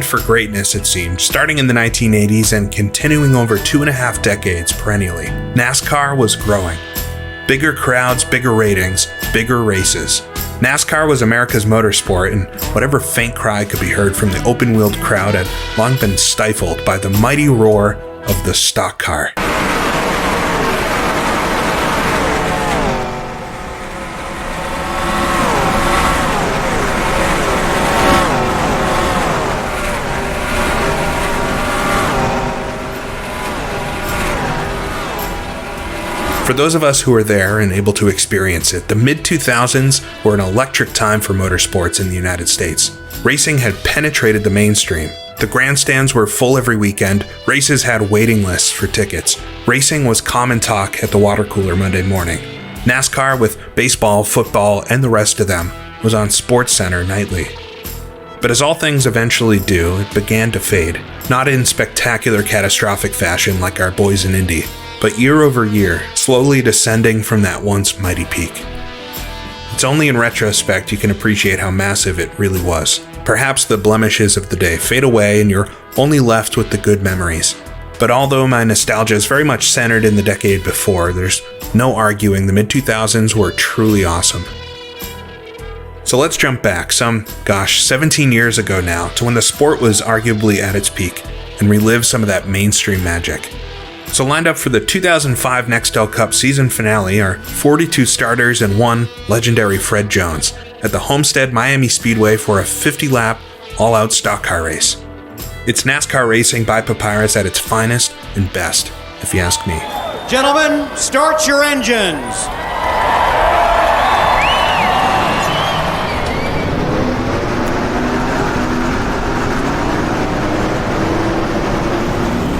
for greatness, it seemed, starting in the 1980s and continuing over 2.5 decades perennially. NASCAR was growing. Bigger crowds, bigger ratings, bigger races. NASCAR was America's motorsport, and whatever faint cry could be heard from the open-wheeled crowd had long been stifled by the mighty roar of the stock car. For those of us who were there and able to experience it, the mid-2000s were an electric time for motorsports in the United States. Racing had penetrated the mainstream. The grandstands were full every weekend, races had waiting lists for tickets. Racing was common talk at the water cooler Monday morning. NASCAR, with baseball, football, and the rest of them, was on SportsCenter nightly. But as all things eventually do, it began to fade. Not in spectacular, catastrophic fashion like our boys in Indy, but year over year, slowly descending from that once mighty peak. It's only in retrospect you can appreciate how massive it really was. Perhaps the blemishes of the day fade away and you're only left with the good memories. But although my nostalgia is very much centered in the decade before, there's no arguing the mid-2000s were truly awesome. So let's jump back 17 years ago now, to when the sport was arguably at its peak, and relive some of that mainstream magic. So lined up for the 2005 Nextel Cup season finale are 42 starters and one legendary Fred Jones at the Homestead Miami Speedway for a 50-lap, all-out stock car race. It's NASCAR Racing by Papyrus at its finest and best, if you ask me. Gentlemen, start your engines!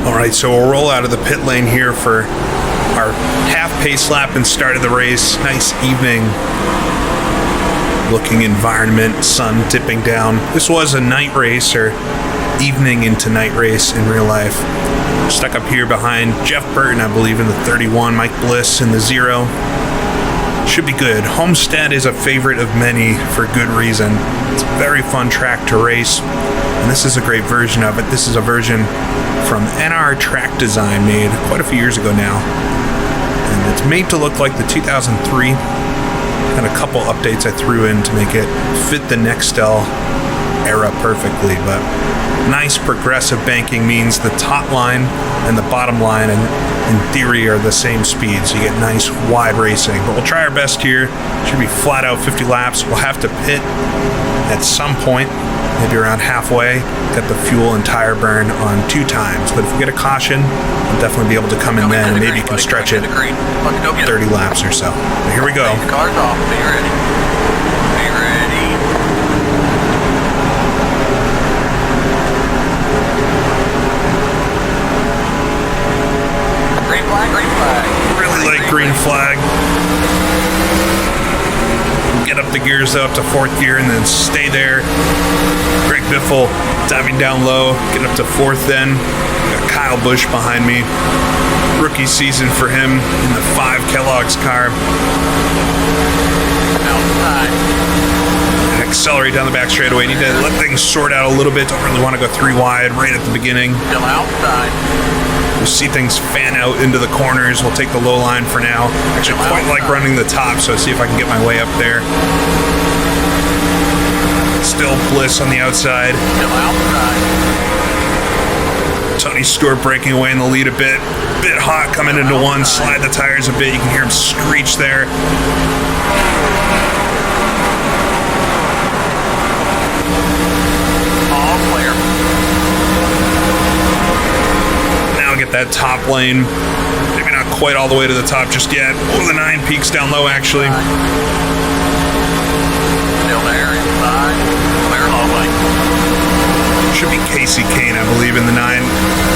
Alright, so we'll roll out of the pit lane here for our half-pace lap and start of the race. Nice evening looking environment, sun dipping down. This was a night race, or evening into night race in real life. Stuck up here behind Jeff Burton, I believe, in the 31, Mike Bliss in the 0. Should be good. Homestead is a favorite of many for good reason. It's a very fun track to race, and this is a great version of it. This is a version from NR Track Design, made quite a few years ago now. And it's made to look like the 2003. Had a couple updates I threw in to make it fit the Nextel era perfectly, but nice progressive banking means the top line and the bottom line, and in theory, are the same speed, so you get nice wide racing. But we'll try our best here. Should be flat out 50 laps. We'll have to pit at some point, maybe around halfway. Got the fuel and tire burn on 2 times, but if we get a caution, we'll definitely be able to come in then, and maybe you can stretch it 30 laps or so. But here we go. Car's off. Be ready. Be ready. Green flag, green flag. Really like green flag. Get up the gears up to 4th gear and then stay there. Greg Biffle diving down low, get up to 4th then. Got Kyle Busch behind me. Rookie season for him in the 5 Kellogg's car. Outside. And accelerate down the back straightaway. Need to let things sort out a little bit. Don't really want to go 3 wide right at the beginning. Still outside. We'll see things fan out into the corners. We'll take the low line for now. Actually, quite like running the top, so see if I can get my way up there. Still Bliss on the outside. Still outside. Tony Stewart breaking away in the lead a bit. Bit hot coming into one. Slide the tires a bit. You can hear him screech there. All clear. Get that top lane. Maybe not quite all the way to the top just yet. Oh, the 9 peaks down low, actually. Still there, inside. Clear low lane. Should be Casey Kane, I believe, in the 9.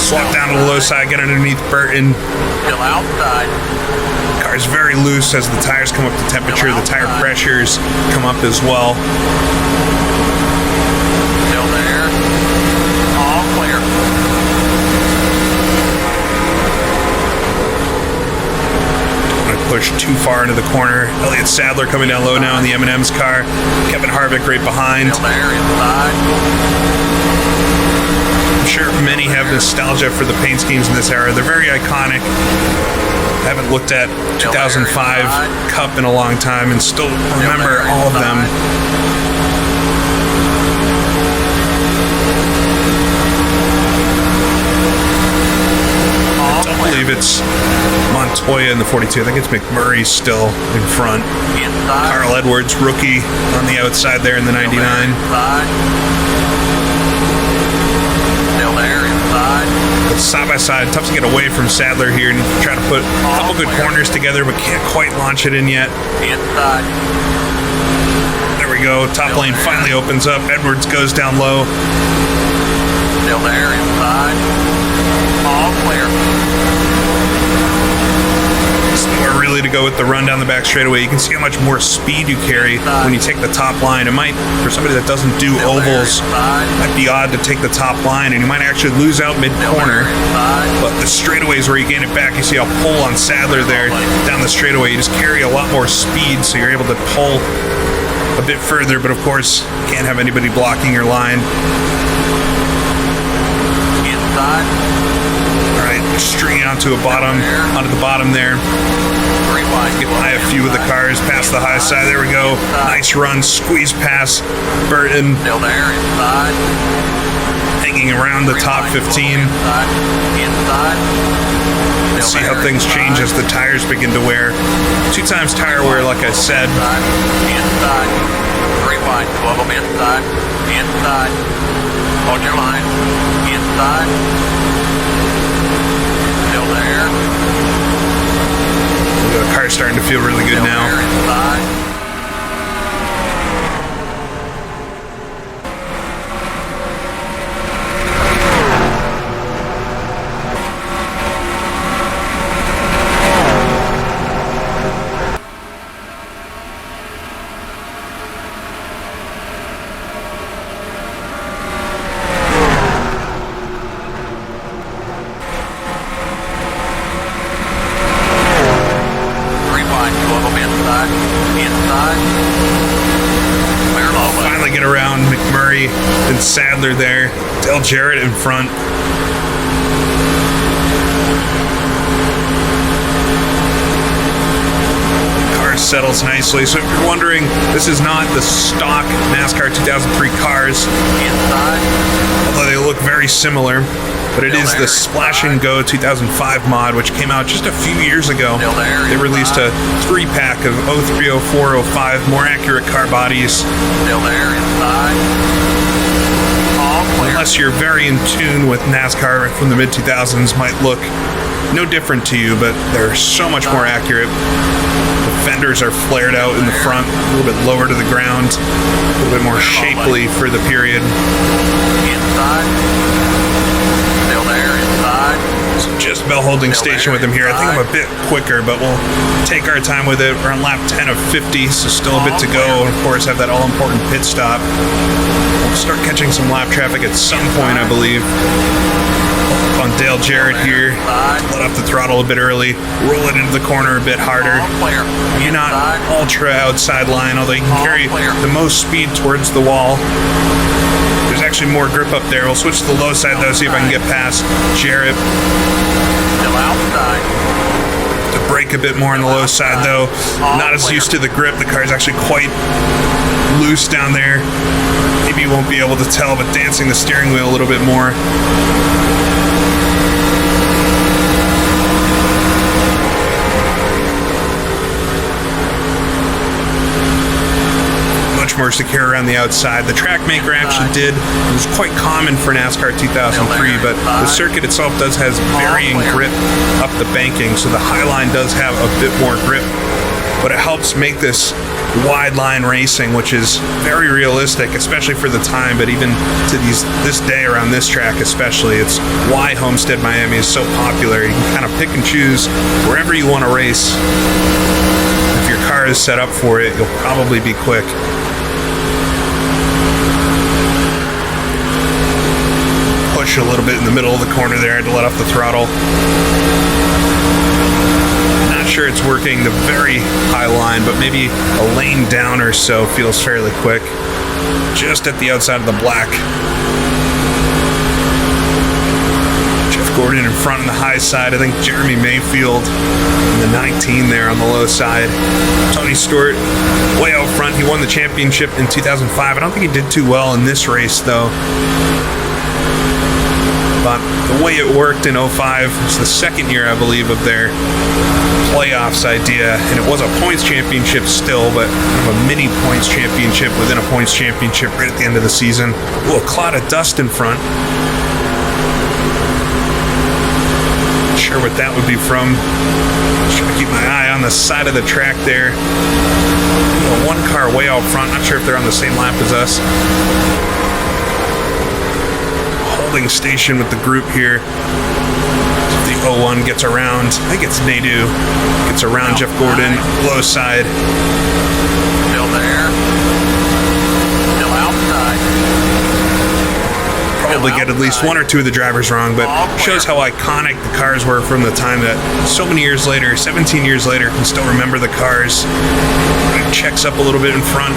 Swap down to the low side, get underneath Burton. Still outside. Car's very loose as the tires come up to temperature. The tire pressures come up as well. Still there. All clear. Push too far into the corner. Elliott Sadler coming down low now in the M&M's car. Kevin Harvick right behind. Still there, inside. I'm sure many have nostalgia for the paint schemes in this era. They're very iconic. I haven't looked at 2005 Cup in a long time and still remember all of them. I don't believe it's Montoya in the 42. I think it's McMurray still in front. Carl Edwards, rookie, on the outside there in the 99. Still there, inside. Side by side, tough to get away from Sadler here and try to put a couple good corners together, but can't quite launch it in yet. Inside. There we go. Top lane finally opens up. Edwards goes down low. Still there, inside. All clear. Somewhere really to go with the run down the back straightaway. You can see how much more speed you carry when you take the top line. It might, for somebody that doesn't do ovals, might be odd to take the top line, and you might actually lose out mid-corner. But the straightaways where you gain it back, you see a pull on Sadler there down the straightaway. You just carry a lot more speed, so you're able to pull a bit further, but of course, you can't have anybody blocking your line. Inside. All right, stringing onto the bottom there. Get by a few of the cars, past the high side. There we go. Nice run, squeeze past Burton. Still there, inside. Hanging around the top 15. Inside. See how things change as the tires begin to wear. 2 times tire wear, like I said. Inside. 3 wide, 12 of them inside. Inside. Hold your line. Inside. Still there. The car's starting to feel really good now. Inside. Finally get around McMurray and Sadler there. Del Jarrett in front. Car settles nicely. So if you're wondering, this is not the stock NASCAR 2003 cars, although they look very similar. But it is the Splash and Go 2005 mod, which came out just a few years ago. They released a 3-pack of 03, 04, 05 more accurate car bodies. Still there, inside. All clear. Unless you're very in tune with NASCAR from the mid-2000s, might look no different to you, but they're so much more accurate. The fenders are flared out in the front, a little bit lower to the ground, a little bit more shapely for the period. Inside. Still there, inside. So just bell holding station with him here. I think I'm a bit quicker, but we'll take our time with it. We're on lap 10 of 50, so still a bit to go. And of course, have that all-important pit stop. We'll start catching some lap traffic at some point, I believe. On Dale Jarrett here. Let off the throttle a bit early. Roll it into the corner a bit harder. Maybe not ultra outside line, although you can carry the most speed towards the wall. There's actually more grip up there. We'll switch to the low side though, see if I can get past Jarrett. Still outside. To brake a bit more on the low side though. Not as used to the grip. The car's actually quite loose down there. Maybe you won't be able to tell, but dancing the steering wheel a little bit more. More secure around the outside. The track maker actually did. It was quite common for NASCAR 2003, but the circuit itself does has varying grip up the banking, so the high line does have a bit more grip, but it helps make this wide line racing, which is very realistic, especially for the time, but even to this day around this track especially. It's why Homestead Miami is so popular. You can kind of pick and choose wherever you want to race. If your car is set up for it, you'll probably be quick. Push a little bit in the middle of the corner there to let off the throttle. Not sure it's working the very high line, but maybe a lane down or so feels fairly quick. Just at the outside of the black. Gordon in front on the high side. I think Jeremy Mayfield in the 19 there on the low side. Tony Stewart way out front. He won the championship in 2005. I don't think he did too well in this race, though. But the way it worked in 05, it's the second year, I believe, of their playoffs idea, and it was a points championship still, but kind of a mini points championship within a points championship right at the end of the season. Ooh, a cloud of dust in front. Not sure what that would be from. Just trying to keep my eye on the side of the track there. Ooh, one car way out front. Not sure if they're on the same lap as us. Holding station with the group here. The 01 gets around, I think it's Nadu, gets around Jeff Gordon, low side. Still there. Still outside. Probably get at least one or two of the drivers wrong, but shows how iconic the cars were from the time that so many years later, 17 years later, can still remember the cars. It checks up a little bit in front.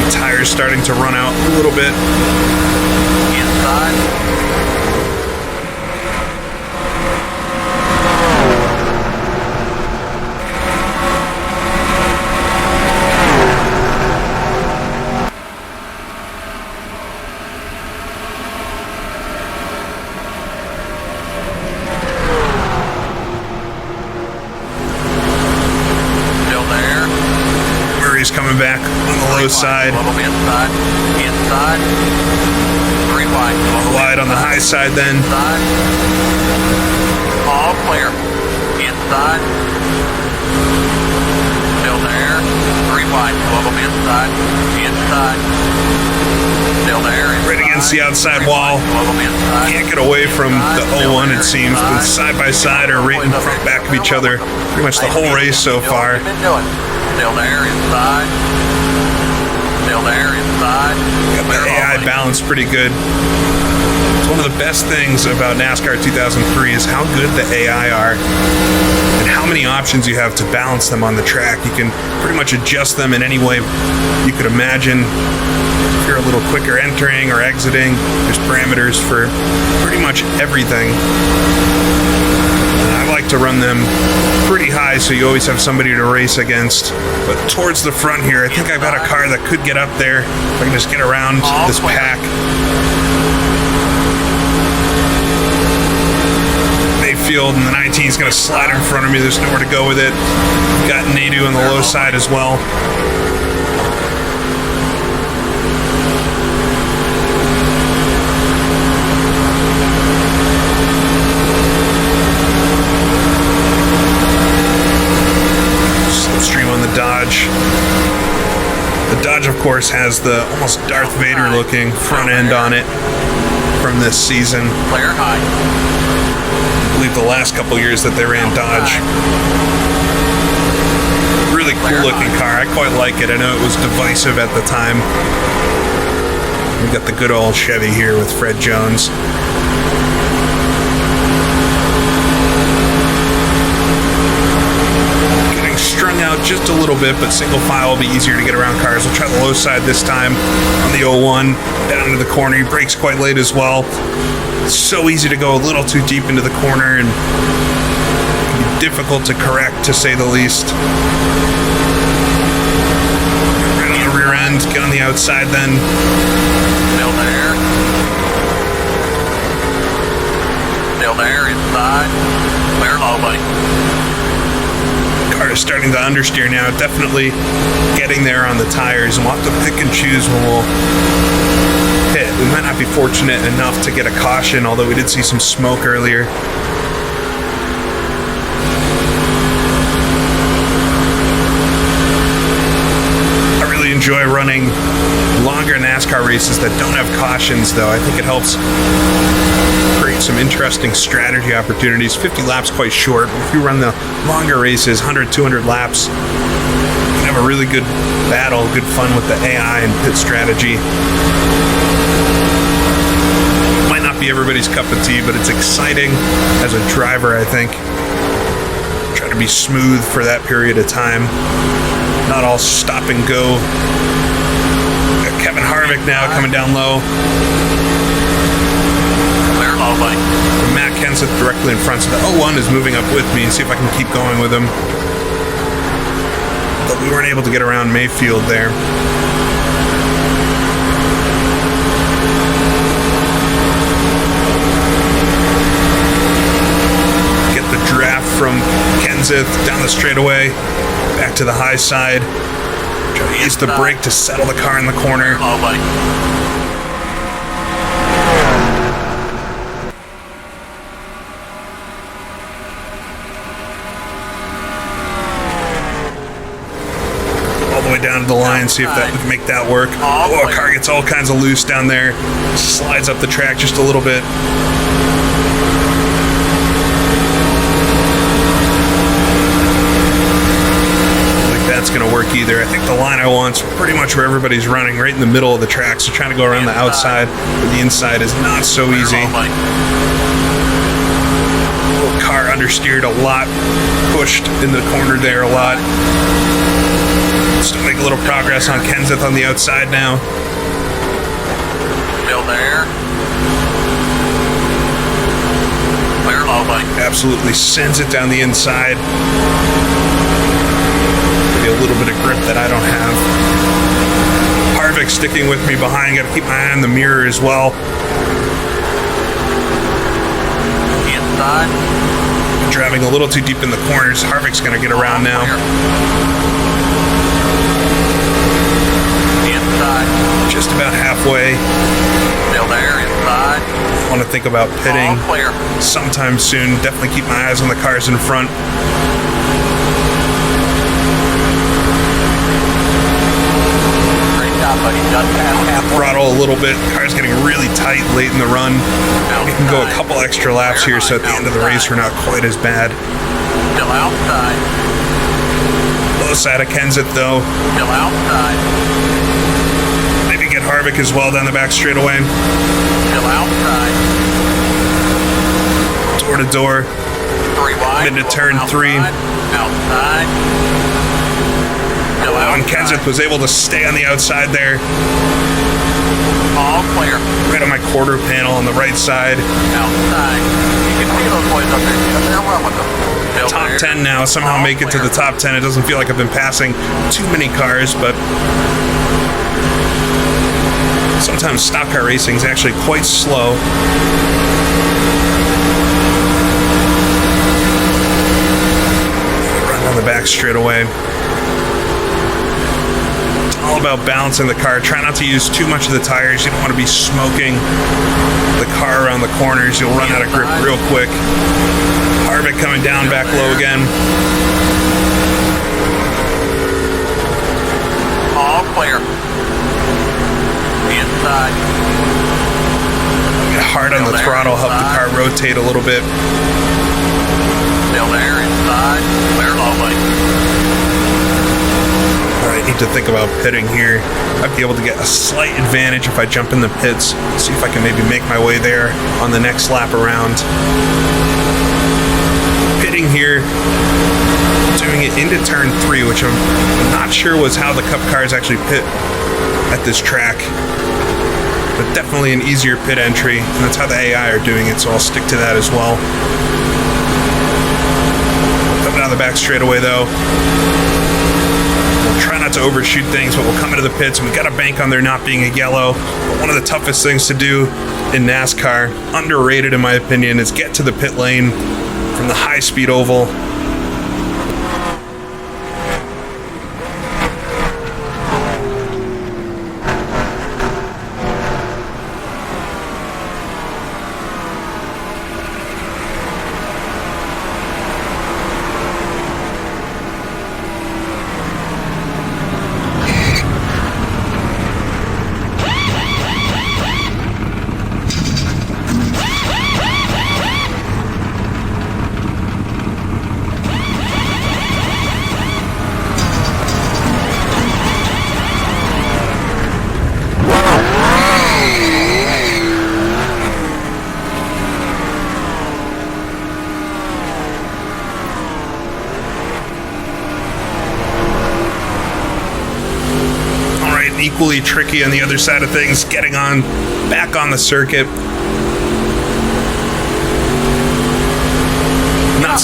The tires starting to run out a little bit. Inside. Coming back on the low side. Inside. Green light. Wide on the high side then. Inside. All clear. Inside. Still there. Green light. Inside. Inside. Still there. Inside. Right against the outside wall. Can't get away from the 01, it seems, but side by side or right in front back of each other pretty much the whole race so far. Still there, inside. Still there, inside. Got the AI balance pretty good. It's one of the best things about NASCAR 2003 is how good the AI are and how many options you have to balance them on the track. You can pretty much adjust them in any way you could imagine. If you're a little quicker entering or exiting, there's parameters for pretty much everything. I like to run them pretty high so you always have somebody to race against. But towards the front here, I think I've got a car that could get up there. If I can just get around this pack. Mayfield in the 19 is going to slide in front of me. There's nowhere to go with it. Got Nadu on the low side as well. Slipstream on the Dodge. The Dodge, of course, has the almost Darth Vader looking front end on it from this season. Clear high. I believe the last couple years that they ran Dodge. Really cool looking car. I quite like it. I know it was divisive at the time. We've got the good old Chevy here with Fred Jones. Strung out just a little bit, but single file will be easier to get around cars. We'll try the low side this time on the 01, down to the corner. He brakes quite late as well. It's so easy to go a little too deep into the corner and difficult to correct, to say the least. Right on the rear end, get on the outside then. Still there. Still there, inside. Clear low, buddy. Car is starting to understeer now, definitely getting there on the tires, and we'll have to pick and choose when we'll hit. We might not be fortunate enough to get a caution, although we did see some smoke earlier. I really enjoy running longer NASCAR races that don't have cautions, though. I think it helps create some interesting strategy opportunities. 50 laps quite short, but if you run the longer races, 100, 200 laps, you can have a really good battle, good fun with the AI and pit strategy. Might not be everybody's cup of tea, but it's exciting as a driver, I think. Try to be smooth for that period of time, not all stop and go. Got Kevin Harvick now coming down low. Clear low, buddy. Matt Kenseth directly in front, so the 01 is moving up with me and see if I can keep going with him. But we weren't able to get around Mayfield there. Get the draft from Kenseth down the straightaway, back to the high side. Try to use the brake to settle the car in the corner. Oh, buddy. All the way down to the line, see if that we can make that work. Oh, a car gets all kinds of loose down there. Slides up the track just a little bit. That's going to work either. I think the line I want's pretty much where everybody's running, right in the middle of the track, so trying to go around the outside, but the inside is not so easy. Little car understeered a lot, pushed in the corner there a lot. Still make a little progress on Kenseth on the outside now. Still there. Clear low, buddy. Absolutely sends it down the inside. A little bit of grip that I don't have. Harvick sticking with me behind. Got to keep my eye on the mirror as well. Inside. Driving a little too deep in the corners. Harvick's going to get around now. Inside. Just about halfway. Still there. Inside. I want to think about pitting All clear. sometime soon. Definitely keep my eyes on the cars in front. Throttle a little bit. Car's getting really tight late in the run. We can go a couple extra laps here, so at the end of the race we're not quite as bad. Still outside. Low side of Kenseth though. Still outside. Maybe get Harvick as well down the back straightaway. Still outside. Door to door. 3 wide. Into turn 3. Outside. Still And outside. Kenseth was able to stay on the outside there. All clear. Right on my quarter panel on the right side. Outside. You can see those boys up there. They're well with them. Still Top there. 10 now. Somehow All make it to clear. the top 10. It doesn't feel like I've been passing too many cars, but sometimes stock car racing is actually quite slow. Run down the back straightaway. All about balancing the car. Try not to use too much of the tires. You don't want to be smoking the car around the corners. You'll run out of grip real quick. Harvick coming down back low again. All clear. Inside. Get hard on the throttle, help the car rotate a little bit. Still there. Inside. Clear low, buddy. I need to think about pitting here. I'd be able to get a slight advantage if I jump in the pits. See if I can maybe make my way there on the next lap around. Pitting here, doing it into turn 3, which I'm not sure was how the Cup cars actually pit at this track. But definitely an easier pit entry, and that's how the AI are doing it, so I'll stick to that as well. Coming down the back straightaway though. Try not to overshoot things, but we'll come into the pits and we got to bank on there not being a yellow. But one of the toughest things to do in NASCAR, underrated in my opinion, is get to the pit lane from the high-speed oval. Equally tricky on the other side of things, getting on back on the circuit.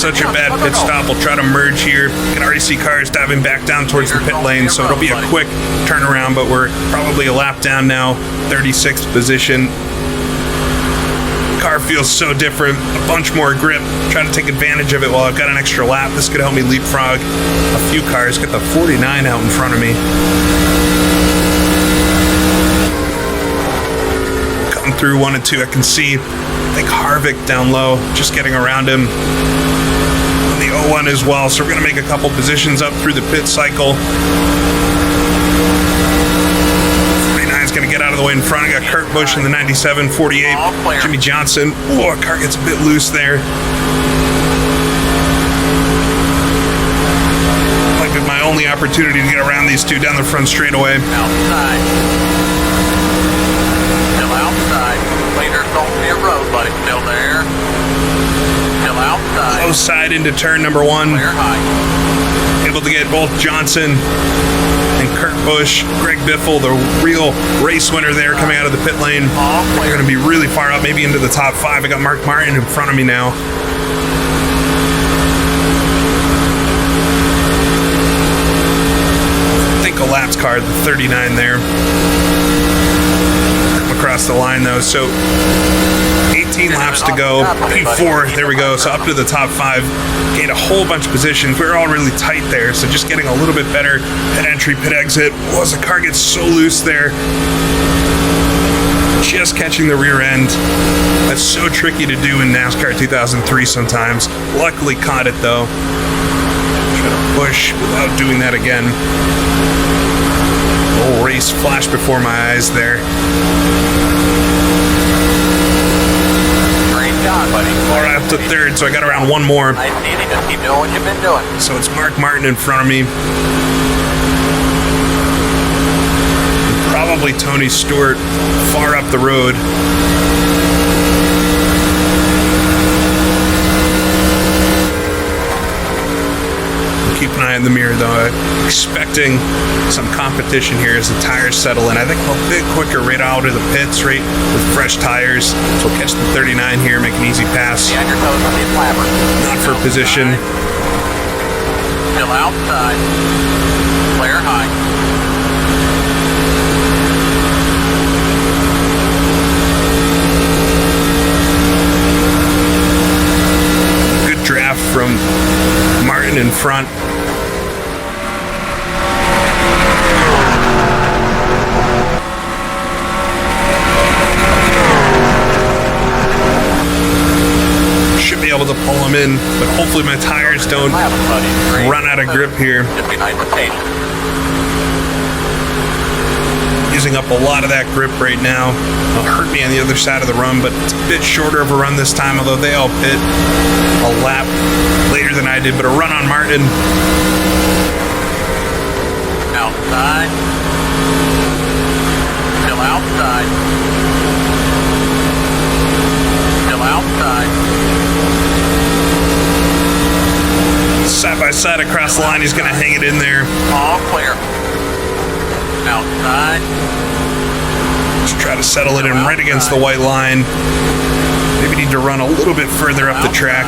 such a bad pit stop. We'll try to merge here. You can already see cars diving back down towards the pit lane, so it'll be a quick turnaround, but we're probably a lap down now, 36th position. Car feels so different, a bunch more grip. Trying to take advantage of it while I've got an extra lap. This could help me leapfrog a few cars. Get the 49 out in front of me. Cutting through 1 and 2, I can see, I think, Harvick down low, just getting around him. On the 01 as well, so we're going to make a couple positions up through the pit cycle. Going to get out of the way in front. I got Kurt Busch in the 97, 48. Jimmy Johnson. Oh, car gets a bit loose there. Might be my only opportunity to get around these two down the front straightaway. Outside. Still outside. Leader's on the road, buddy. Still there. Still outside. Close side into turn number 1. Clear high. Able to get both Johnson and Kurt Busch, Greg Biffle, the real race winner there, coming out of the pit lane. They're going to be really far up, maybe into the top 5. I got Mark Martin in front of me now. I think a laps card, the 39 there. Come across the line though, so 18 laps to go. P4, there we go. So up to the top 5. Gained a whole bunch of positions. We were all really tight there, so just getting a little bit better pit entry, pit exit. Was the car gets so loose there. Just catching the rear end. That's so tricky to do in NASCAR 2003 sometimes. Luckily caught it though. Try to push without doing that again. The whole race flashed before my eyes there. All right, up to 3rd, so I got around 1 more. I see you. Just keep doing what you've been doing. So it's Mark Martin in front of me. And probably Tony Stewart far up the road. Keep an eye in the mirror though. I'm expecting some competition here as the tires settle in. I think I'm a bit quicker right out of the pits, right with fresh tires. So we'll catch the 39 here, make an easy pass. Be on your toes on the flapper. Not for position. Still outside. Clear high. Good draft from Martin in front. Should be able to pull him in, but hopefully my tires don't run out of grip here. Using up a lot of that grip right now. It'll hurt me on the other side of the run, but it's a bit shorter of a run this time, although they all pit a lap later than I did, but a run on Martin. Outside. Still outside. Still outside. Side by side across the line, he's going to hang it in there. All clear. Outside. Just try to settle it in right against the white line. Maybe need to run a little bit further up the track.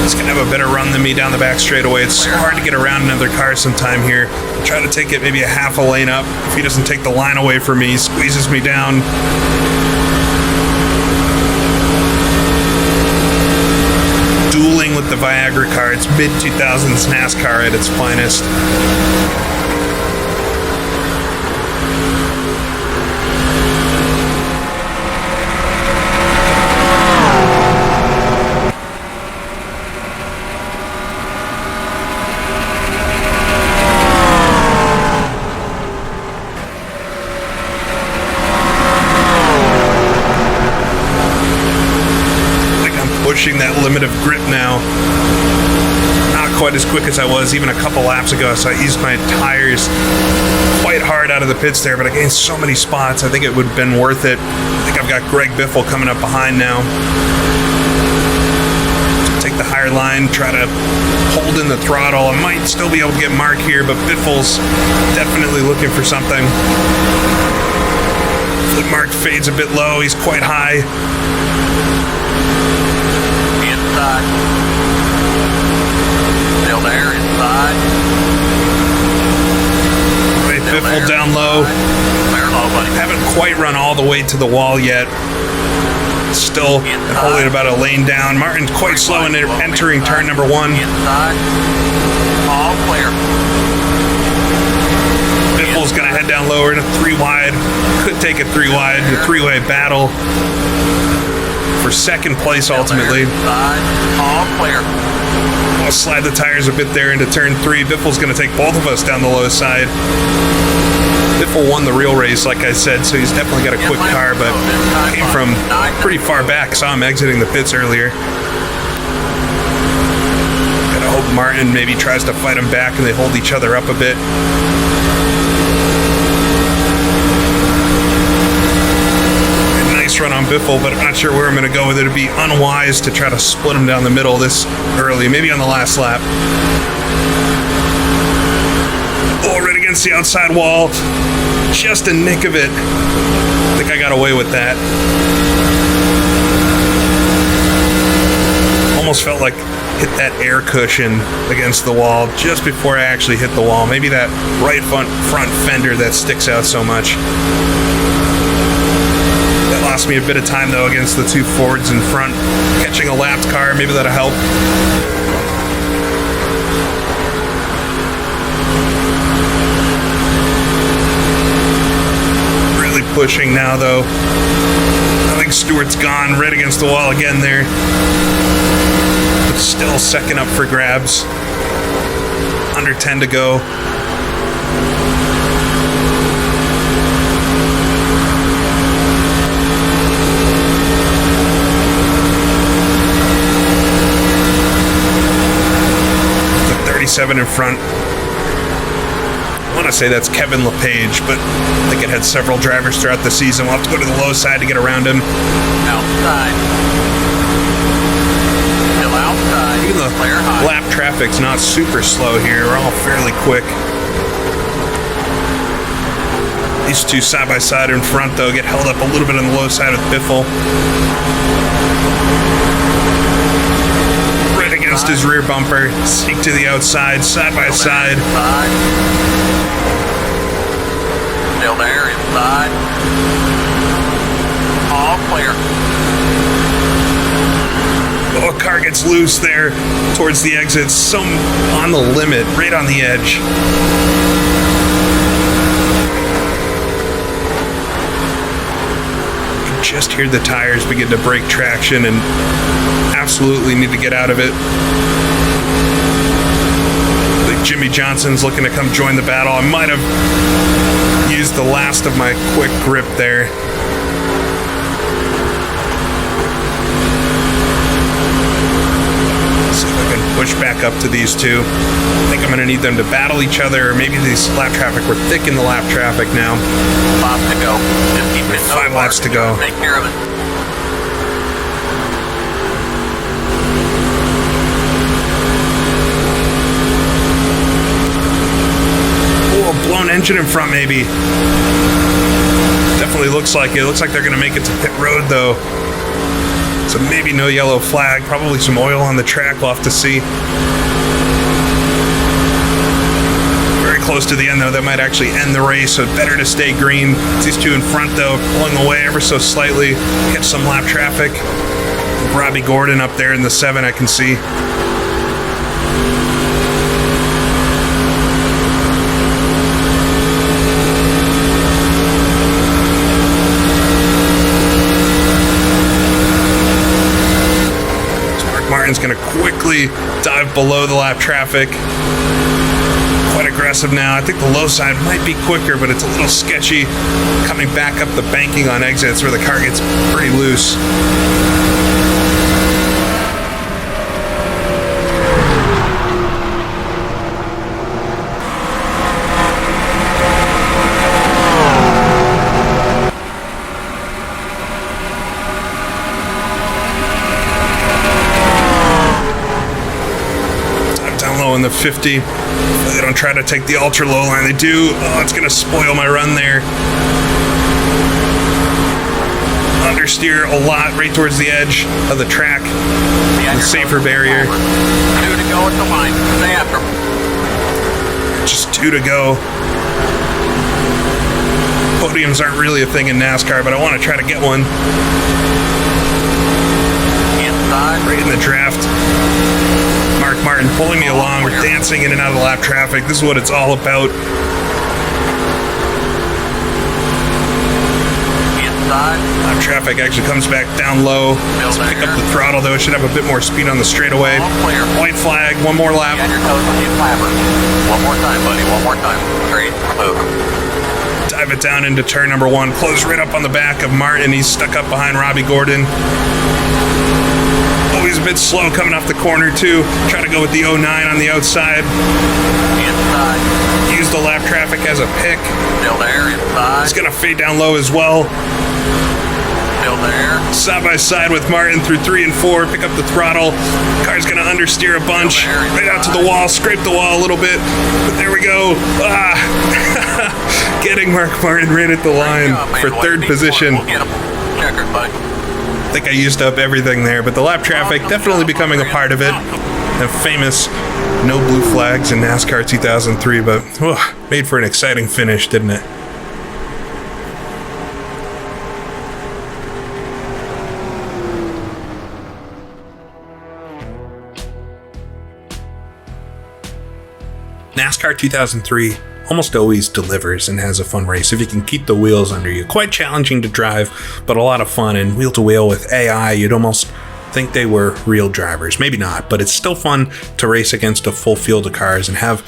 He's going to have a better run than me down the back straightaway. It's hard to get around another car sometime here. I'll try to take it maybe a half a lane up. If he doesn't take the line away from me, he squeezes me down. Dueling with the Viagra car. It's mid-2000s NASCAR at its finest. Pushing that limit of grip now. Not quite as quick as I was even a couple laps ago, so I eased my tires quite hard out of the pits there, but I gained so many spots, I think it would have been worth it. I think I've got Greg Biffle coming up behind now. Take the higher line, try to hold in the throttle. I might still be able to get Mark here, but Biffle's definitely looking for something. Mark fades a bit low, he's quite high. inside. Still there, inside. Biffle down low. Clear low, buddy. Haven't quite run all the way to the wall yet. Still holding about a lane down. Martin's quite slow in entering turn number 1. Inside. All clear. Biffle's going to head down lower in a 3 wide. Could take a 3 wide, a 3-way battle for second place ultimately. Inside. All clear. I'll slide the tires a bit there into turn 3. Biffle's going to take both of us down the low side. Biffle won the real race, like I said, so he's definitely got a quick car, but came from pretty far back. Saw him exiting the pits earlier. Gotta hope Martin maybe tries to fight him back and they hold each other up a bit. Nice run on Biffle, but I'm not sure where I'm going to go with it. It'd be unwise to try to split him down the middle this early, maybe on the last lap. Oh, right against the outside wall. Just a nick of it. I think I got away with that. Almost felt like hit that air cushion against the wall just before I actually hit the wall. Maybe that right front fender that sticks out so much. That lost me a bit of time though against the 2 Fords in front. Catching a lapped car, maybe that'll help. Pushing now though. I think Stewart's gone right against the wall again there. But still second up for grabs. Under 10 to go. The 37 in front. I want to say that's Kevin LePage, but I think it had several drivers throughout the season. We'll have to go to the low side to get around him. Outside. Still outside. Even the lap traffic's not super slow here. We're all fairly quick. These two side by side in front, though, get held up a little bit on the low side with Biffle. Right against his rear bumper. Sneak to the outside, side by side. Still there, inside. All clear. Oh, a car gets loose there towards the exit. Some on the limit, right on the edge. You can just hear the tires begin to break traction and absolutely need to get out of it. Jimmy Johnson's looking to come join the battle. I might have used the last of my quick grip there. See if I can push back up to these two. I think I'm going to need them to battle each other, or maybe these lap traffic. We're thick in the lap traffic now. 5 to go. 15 minutes. 5 laps to go. Take care of it. Blown engine in front, maybe. Definitely looks like it. Looks like they're going to make it to pit road, though. So maybe no yellow flag. Probably some oil on the track. We'll have to see. Very close to the end, though. That might actually end the race, so better to stay green. These two in front, though, pulling away ever so slightly. Catch some lap traffic. Robbie Gordon up there in the 7, I can see. Martin's going to quickly dive below the lap traffic. Quite aggressive now. I think the low side might be quicker, but it's a little sketchy coming back up the banking on exits where the car gets pretty loose. In the 50. They don't try to take the ultra low line. They do. Oh, it's going to spoil my run there. Understeer a lot right towards the edge of the track. The safer barrier. 2 to go at the line. Stay after him. Just 2 to go. Podiums aren't really a thing in NASCAR, but I want to try to get one. Inside. Right in the draft. Mark Martin pulling me along. We're dancing in and out of the lap traffic. This is what it's all about. Lap traffic actually comes back down low. Let's pick up the throttle though. It should have a bit more speed on the straightaway. White flag, one more lap. On your toes on the flapper. One more time, buddy. One more time. Straight. Move. Dive it down into turn number 1. Close right up on the back of Martin. He's stuck up behind Robbie Gordon. Oh, he's a bit slow coming off the corner too. Try to go with the 09 on the outside. Inside. Use the lap traffic as a pick. Still there. Inside. He's gonna fade down low as well. Still there. Side by side with Martin through 3 and 4. Pick up the throttle. Car's gonna understeer a bunch. Right out to the wall. Scrape the wall a little bit. But there we go. Getting Mark Martin right at the line for 3rd position. We'll get him. Checkered, buddy. I think I used up everything there, but the lap traffic definitely becoming a part of it. The famous no blue flags in NASCAR 2003, but made for an exciting finish, didn't it? NASCAR 2003 almost always delivers and has a fun race if you can keep the wheels under you. Quite challenging to drive, but a lot of fun. And wheel to wheel with AI, you'd almost think they were real drivers. Maybe not, but it's still fun to race against a full field of cars and have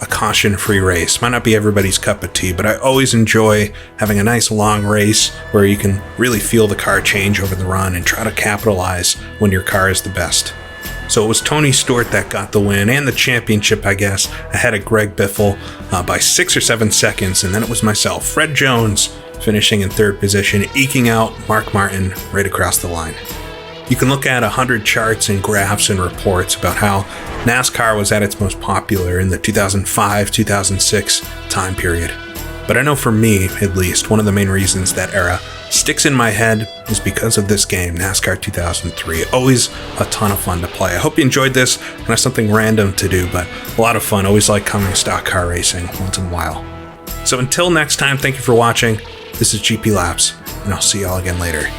a caution-free race. Might not be everybody's cup of tea, but I always enjoy having a nice long race where you can really feel the car change over the run and try to capitalize when your car is the best. So it was Tony Stewart that got the win and the championship, I guess, ahead of Greg Biffle by 6 or 7 seconds. And then it was myself, Fred Jones, finishing in 3rd position, eking out Mark Martin right across the line. You can look at 100 charts and graphs and reports about how NASCAR was at its most popular in the 2005-2006 time period. But I know for me, at least, one of the main reasons that era sticks in my head is because of this game, NASCAR 2003. Always a ton of fun to play. I hope you enjoyed this, and it's something random to do, but a lot of fun. Always like coming stock car racing once in a while. So until next time, thank you for watching. This is GP Laps, and I'll see y'all again later.